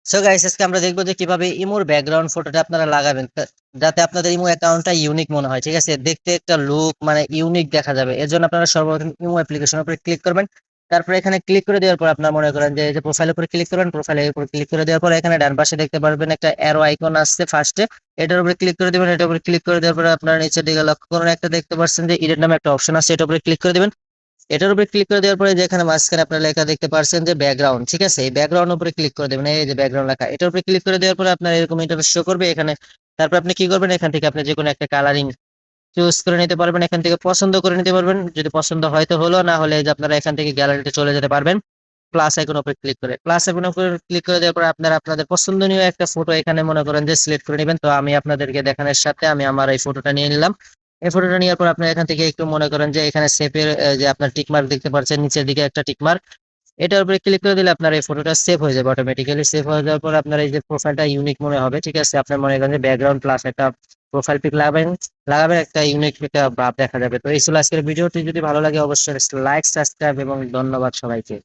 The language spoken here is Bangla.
সো গাইস, আজকে আমরা দেখবো যে কিভাবে ইমোর ব্যাকগ্রাউন্ড ফটোটা আপনারা লাগাবেন যাতে আপনাদের ইমো অ্যাকাউন্টটা ইউনিক মনে হয়। ঠিক আছে, দেখতে একটা লুক মানে ইউনিক দেখা যাবে। এর জন্য আপনারা সর্বপ্রথম ইমো অ্যাপ্লিকেশনের উপরে ক্লিক করবেন। তারপরে এখানে ক্লিক করে দেওয়ার পর আপনারা মনে করেন যে এই যে প্রোফাইলের উপরে ক্লিক করবেন। প্রোফাইলের উপর ক্লিক করে দেওয়ার পর এখানে ডান পাশে দেখতে পারবেন একটা অ্যারো আইকন আসছে ফার্স্টে, এটার উপরে ক্লিক করে দিবেন। এটার উপরে ক্লিক করে দেওয়ার পর আপনারা নিচের দিকে লক্ষ্য করুন, একটা দেখতে পাচ্ছেন যে এডিট নামে একটা অপশন আছে, এটার উপরে ক্লিক করে দিবেন। এটার উপরে ক্লিক করে দেওয়ার পরে যেখানে মাঝখানে আপনারা লেখা দেখতে পাচ্ছেন যে ব্যাকগ্রাউন্ড, ঠিক আছে, এই ব্যাকগ্রাউন্ড উপরে ক্লিক করে দেবেন। এই যে ব্যাকগ্রাউন্ড লেখা, এটার উপরে ক্লিক করে দেওয়ার পরে আপনার এরকম ইন্টারফেস শো করবে এখানে। তারপর আপনি কি করবেন, এখান থেকে আপনি যে কোনো একটা কালারিং চুজ করে নিতে পারবেন, এখান থেকে পছন্দ করে নিতে পারবেন। যদি পছন্দ হয়তো হলো, না হলে যে আপনারা এখান থেকে গ্যালারিতে চলে যেতে পারবেন প্লাস আইকন উপরে ক্লিক করে। প্লাস আইকন উপরে ক্লিক করে দেওয়ার পর আপনারা আপনাদের পছন্দনীয় একটা ফটো এখানে মনে করেন যে সিলেক্ট করে নেবেন। তো আমি আপনাদেরকে দেখানোর সাথে আমি আমার এই ফটোটা নিয়ে নিলাম। এই ফটোটা নেওয়ার পর আপনার এখান থেকে একটু মনে করেন যে এখানে সেভের যে আপনার টিক মার্ক দেখতে পাচ্ছেন নিচের দিকে একটা টিক মার্ক, এটার উপরে ক্লিক করে দিলে আপনার এই ফটোটা সেভ হয়ে যাবে। অটোমেটিক্যালি সেভ হয়ে যাওয়ার পর আপনার এই যে প্রোফাইলটা ইউনিক মনে হবে। ঠিক আছে, আপনার মনে করেন যে ব্যাকগ্রাউন্ড প্লাস একটা প্রোফাইল পিক লাগাবেন, লাগাবেন একটা ইউনিক একটা ভাব দেখা যাবে। তো এই ছিল আজকের ভিডিওটি। যদি ভালো লাগে অবশ্যই লাইক, সাবস্ক্রাইব এবং ধন্যবাদ সবাইকে।